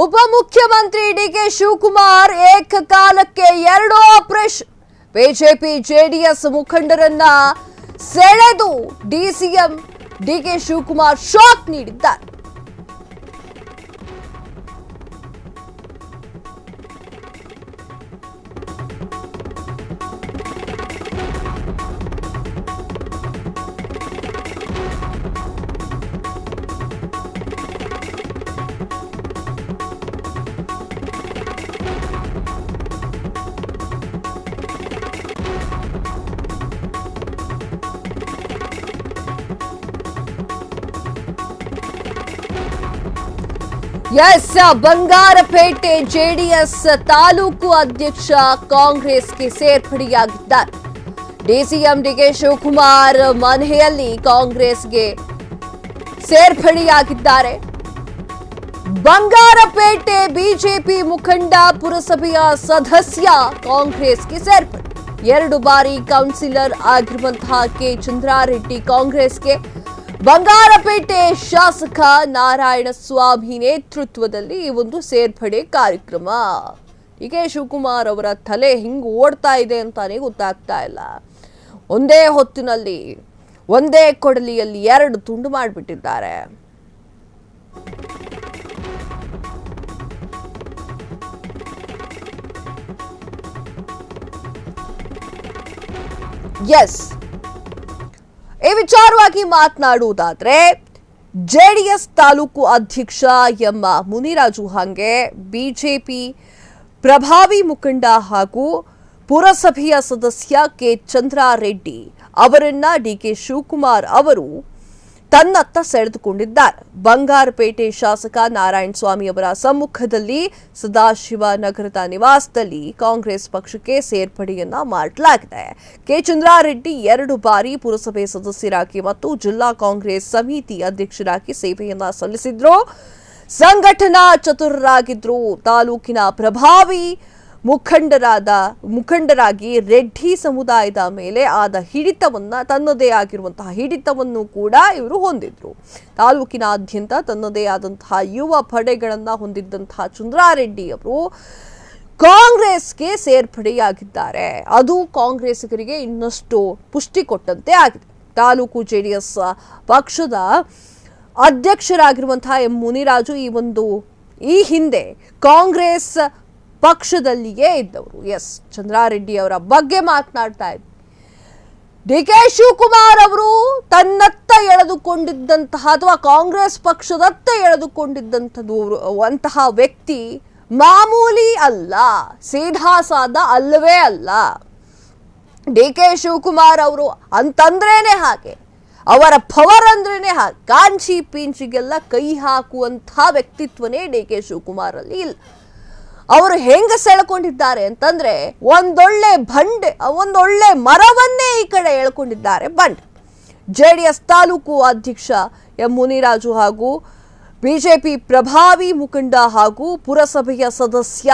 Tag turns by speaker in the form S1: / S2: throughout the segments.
S1: ಉಪಮುಖ್ಯಮಂತ್ರಿ ಡಿಕೆ ಶಿವಕುಮಾರ್ ಏಕಕಾಲಕ್ಕೆ 2 operation. BJP JDS ಮುಖಂಡರನ್ನ ಸೆಳೆದು ಡಿಸಿಎಂ ಡಿಕೆ ಶಿವಕುಮಾರ್ ಶಾಕ್ ನೀಡಿದ್ದಾರೆ. ಬಂಗಾರಪೇಟೆ ಜೆಡಿಎಸ್ ತಾಲೂಕು ಅಧ್ಯಕ್ಷ ಕಾಂಗ್ರೆಸ್ಗೆ ಸೇರ್ಪಡೆಯಾಗಿದ್ದಾರೆ. ಡಿಸಿಎಂ ಡಿಕೆ ಶಿವಕುಮಾರ್ ಮನೆಯಲ್ಲಿ ಕಾಂಗ್ರೆಸ್ಗೆ ಸೇರ್ಪಡೆಯಾಗಿದ್ದಾರೆ. ಬಂಗಾರಪೇಟೆ ಬಿಜೆಪಿ ಮುಖಂಡ ಪುರಸಭೆಯ ಸದಸ್ಯ ಕಾಂಗ್ರೆಸ್ಗೆ ಸೇರ್ಪಡೆ. 2 ಬಾರಿ ಕೌನ್ಸಿಲರ್ ಆಗಿರುವಂತಹ ಕೆ ಚಂದ್ರಾರೆಡ್ಡಿ ಕಾಂಗ್ರೆಸ್ಗೆ, ಬಂಗಾರಪೇಟೆ ಶಾಸಕ ನಾರಾಯಣಸ್ವಾಮಿ ನೇತೃತ್ವದಲ್ಲಿ ಈ ಒಂದು ಸೇರ್ಪಡೆ ಕಾರ್ಯಕ್ರಮ. ಡಿಕೆ ಶಿವಕುಮಾರ್ ಅವರ ತಲೆ ಹಿಂಗ್ ಓಡ್ತಾ ಇದೆ ಅಂತಾನೆ ಗೊತ್ತಾಗ್ತಾ ಇಲ್ಲ. ಒಂದೇ ಹೊತ್ತಿನಲ್ಲಿ ಒಂದೇ ಕೊಡಲಿಯಲ್ಲಿ 2 ತುಂಡು ಮಾಡಿಬಿಟ್ಟಿದ್ದಾರೆ. ಈ ವಿಚಾರವಾಗಿ ಮಾತನಾಡುವುದಾದ್ರೆ, ಜೆಡಿಎಸ್ ತಾಲೂಕು ಅಧ್ಯಕ್ಷ ಎಂ ಮುನಿರಾಜು ಹಾಗೆ ಬಿಜೆಪಿ ಪ್ರಭಾವಿ ಮುಖಂಡ ಹಾಗೂ ಪುರಸಭೆಯ ಸದಸ್ಯ ಕೆ ಚಂದ್ರಾರೆಡ್ಡಿ ಅವರನ್ನ ಡಿಕೆ ಶಿವಕುಮಾರ್ ಅವರು ತನ್ನತ್ತ ಸೆಳೆದುಕೊಂಡಿದ್ದಾರೆ. ಬಂಗಾರಪೇಟೆ ಶಾಸಕ ನಾರಾಯಣಸ್ವಾಮಿ ಅವರ ಸಮ್ಮುಖದಲ್ಲಿ ಸದಾಶಿವನಗರದ ನಿವಾಸದಲ್ಲಿ ಕಾಂಗ್ರೆಸ್ ಪಕ್ಷಕ್ಕೆ ಸೇರ್ಪಡೆಯನ್ನ ಮಾಡಲಾಗಿದೆ. ಕೆ ಚಂದ್ರಾರೆಡ್ಡಿ 2 ಬಾರಿ ಪುರಸಭೆ ಸದಸ್ಯರಾಗಿ ಮತ್ತು ಜಿಲ್ಲಾ ಕಾಂಗ್ರೆಸ್ ಸಮಿತಿ ಅಧ್ಯಕ್ಷರಾಗಿ ಸೇವೆಯನ್ನ ಸಲ್ಲಿಸಿದ್ರು. ಸಂಘಟನಾ ಚತುರರಾಗಿದ್ರು. ತಾಲೂಕಿನ ಪ್ರಭಾವಿ ಮುಖಂಡರಾಗಿ ರೆಡ್ಡಿ ಸಮುದಾಯದ ಮೇಲೆ ಆದ ಹಿಡಿತವನ್ನ, ತನ್ನದೇ ಆಗಿರುವಂತಹ ಹಿಡಿತವನ್ನು ಕೂಡ ಇವರು ಹೊಂದಿದ್ರು. ತಾಲೂಕಿನಾದ್ಯಂತ ತನ್ನದೇ ಆದಂತಹ ಯುವ ಪಡೆಗಳನ್ನ ಹೊಂದಿದ್ದಂತಹ ಚಂದ್ರಾರೆಡ್ಡಿ ಅವರು ಕಾಂಗ್ರೆಸ್ಗೆ ಸೇರ್ಪಡೆಯಾಗಿದ್ದಾರೆ. ಅದು ಕಾಂಗ್ರೆಸ್ಸಿಗರಿಗೆ ಇನ್ನಷ್ಟು ಪುಷ್ಟಿ ಕೊಟ್ಟಂತೆ ಆಗಿದೆ. ತಾಲೂಕು ಜೆಡಿಎಸ್ ಪಕ್ಷದ ಅಧ್ಯಕ್ಷರಾಗಿರುವಂತಹ ಎಂ ಮುನಿರಾಜು ಈ ಹಿಂದೆ ಕಾಂಗ್ರೆಸ್ ಪಕ್ಷದಲ್ಲಿಯೇ ಇದ್ದವರು. ಚಂದ್ರಾರೆಡ್ಡಿ ಅವರ ಬಗ್ಗೆ ಮಾತನಾಡ್ತಾ ಇದ್ದರು. ಡಿಕೆ ಶಿವಕುಮಾರ್ ಅವರು ತನ್ನತ್ತ ಎಳೆದುಕೊಂಡಿದ್ದಂತಹ ಅಥವಾ ಕಾಂಗ್ರೆಸ್ ಪಕ್ಷದತ್ತ ಎಳೆದುಕೊಂಡಿದ್ದಂತಹ ವ್ಯಕ್ತಿ ಮಾಮೂಲಿ ಅಲ್ಲ, ಸೀದಾ ಸಾದಾ ಅಲ್ಲವೇ ಅಲ್ಲ. ಡಿಕೆ ಶಿವಕುಮಾರ್ ಅವರು ಅಂತಂದ್ರೇನೆ ಹಾಗೆ, ಅವರ ಪವರ್ ಅಂದ್ರೇನೆ ಹಾಗೆ, ಕಾಂಚಿ ಪಿಂಚಿಗೆಲ್ಲ ಕೈ ಹಾಕುವಂತಹ ವ್ಯಕ್ತಿತ್ವನೇ ಡಿಕೆ ಶಿವಕುಮಾರ್ ಅಲ್ಲಿ ಇಲ್ಲ. ಅವರು ಹೆಂಗ ಸೆಳೆಕೊಂಡಿದ್ದಾರೆ ಅಂತಂದ್ರೆ, ಒಂದೊಳ್ಳೆ ಮರವನ್ನೇ ಈ ಕಡೆ ಎಳ್ಕೊಂಡಿದ್ದಾರೆ ಬಂಡೆ. ಜೆಡಿಎಸ್ ತಾಲೂಕು ಅಧ್ಯಕ್ಷ ಎಂ ಮುನಿರಾಜು ಹಾಗೂ ಬಿಜೆಪಿ ಪ್ರಭಾವಿ ಮುಖಂಡ ಹಾಗೂ ಪುರಸಭೆಯ ಸದಸ್ಯ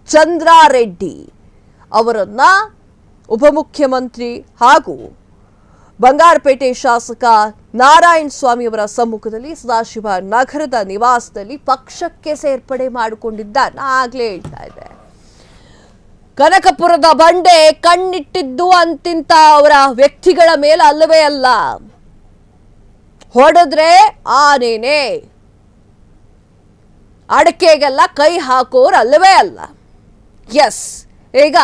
S1: ಚಂದ್ರಾರೆಡ್ಡಿ ಅವರನ್ನ ಉಪಮುಖ್ಯಮಂತ್ರಿ ಹಾಗೂ ಬಂಗಾರಪೇಟೆ ಶಾಸಕ ನಾರಾಯಣಸ್ವಾಮಿ ಅವರ ಸಮ್ಮುಖದಲ್ಲಿ ಸದಾಶಿವನಗರದ ನಿವಾಸದಲ್ಲಿ ಪಕ್ಷಕ್ಕೆ ಸೇರ್ಪಡೆ ಮಾಡಿಕೊಂಡಿದ್ದಾರೆ. ಆಗ್ಲೇ ಹೇಳ್ತಾ ಇದೆ, ಕನಕಪುರದ ಬಂಡೆ ಕಣ್ಣಿಟ್ಟಿದ್ದು ಅಂತಿಂತ ಅವರ ವ್ಯಕ್ತಿಗಳ ಮೇಲೆ ಅಲ್ಲವೇ ಅಲ್ಲ. ಹೊಡೆದ್ರೆ ಆನೇನೆ, ಅಡಕೆಗೆಲ್ಲ ಕೈ ಹಾಕೋರು ಅಲ್ಲವೇ ಅಲ್ಲ. ಈಗ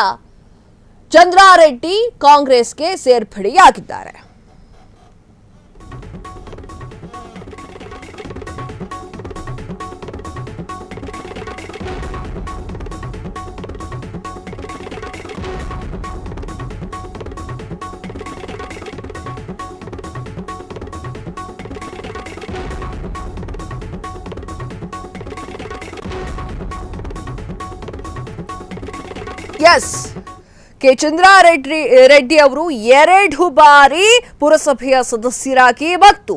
S1: ಚಂದ್ರಾರೆಡ್ಡಿ ಕಾಂಗ್ರೆಸ್ಗೆ ಸೇರ್ಪಡೆಯಾಗಿದ್ದಾರೆ. ಕೆ ಚಂದ್ರಾರೆಡ್ಡಿ ಅವರು 2 ಬಾರಿ ಪುರಸಭೆಯ ಸದಸ್ಯರಾಗಿ ಮತ್ತು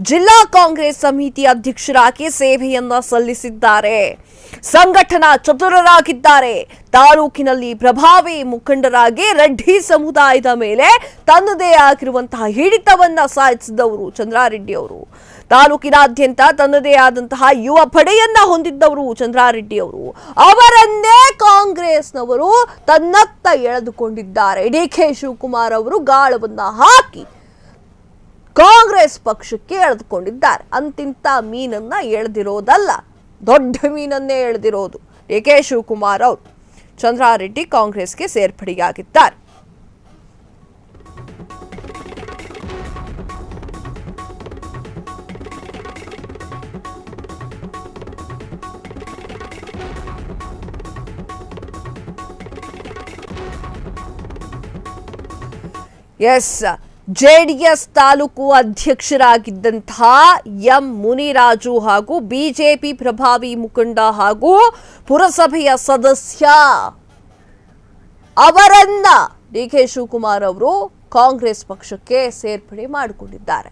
S1: ಜಿಲ್ಲಾ ಕಾಂಗ್ರೆಸ್ ಸಮಿತಿ ಅಧ್ಯಕ್ಷರಾಗಿ ಸೇವೆಯನ್ನ ಸಲ್ಲಿಸಿದ್ದಾರೆ. ಸಂಘಟನಾ ಚತುರರಾಗಿದ್ದಾರೆ. ತಾಲೂಕಿನಲ್ಲಿ ಪ್ರಭಾವಿ ಮುಖಂಡರಾಗಿ ರೆಡ್ಡಿ ಸಮುದಾಯದ ಮೇಲೆ ತನ್ನದೇ ಆಗಿರುವಂತಹ ಹಿಡಿತವನ್ನ ಸಾಧಿಸಿದವರು ಚಂದ್ರಾರೆಡ್ಡಿ ಅವರು. ತಾಲೂಕಿನಾದ್ಯಂತ ತನ್ನದೇ ಆದಂತಹ ಯುವ ಪಡೆಯನ್ನ ಹೊಂದಿದ್ದವರು ಚಂದ್ರಾರೆಡ್ಡಿ ಅವರು. ಅವರನ್ನೇ ಕಾಂಗ್ರೆಸ್ನವರು ತನ್ನತ್ತ ಎಳೆದುಕೊಂಡಿದ್ದಾರೆ. ಡಿಕೆ ಶಿವಕುಮಾರ್ ಅವರು ಗಾಳವನ್ನ ಹಾಕಿ ಕಾಂಗ್ರೆಸ್ ಪಕ್ಷಕ್ಕೆ ಎಳೆದುಕೊಂಡಿದ್ದಾರೆ. ಅಂತಿಂತ ಮೀನನ್ನ ಎಳೆದಿರೋದಲ್ಲ, ದೊಡ್ಡ ಮೀನನ್ನೇ ಎಳೆದಿರೋದು ಡಿಕೆ ಶಿವಕುಮಾರ್ ಅವರು. ಚಂದ್ರಾರೆಡ್ಡಿ ಕಾಂಗ್ರೆಸ್ಗೆ ಸೇರ್ಪಡೆಯಾಗಿದ್ದಾರೆ. ಎಸ್, ಜೆಡಿಎಸ್ ತಾಲೂಕು ಅಧ್ಯಕ್ಷರಾಗಿದ್ದಂತಹ ಎಂ ಮುನಿರಾಜು ಹಾಗೂ ಬಿಜೆಪಿ ಪ್ರಭಾವಿ ಮುಖಂಡ ಹಾಗೂ ಪುರಸಭೆಯ ಸದಸ್ಯ ಅವರನ್ನ ಡಿಕೆ ಶಿವಕುಮಾರ್ ಅವರು ಕಾಂಗ್ರೆಸ್ ಪಕ್ಷಕ್ಕೆ ಸೇರ್ಪಡೆ ಮಾಡಿಕೊಂಡಿದ್ದಾರೆ.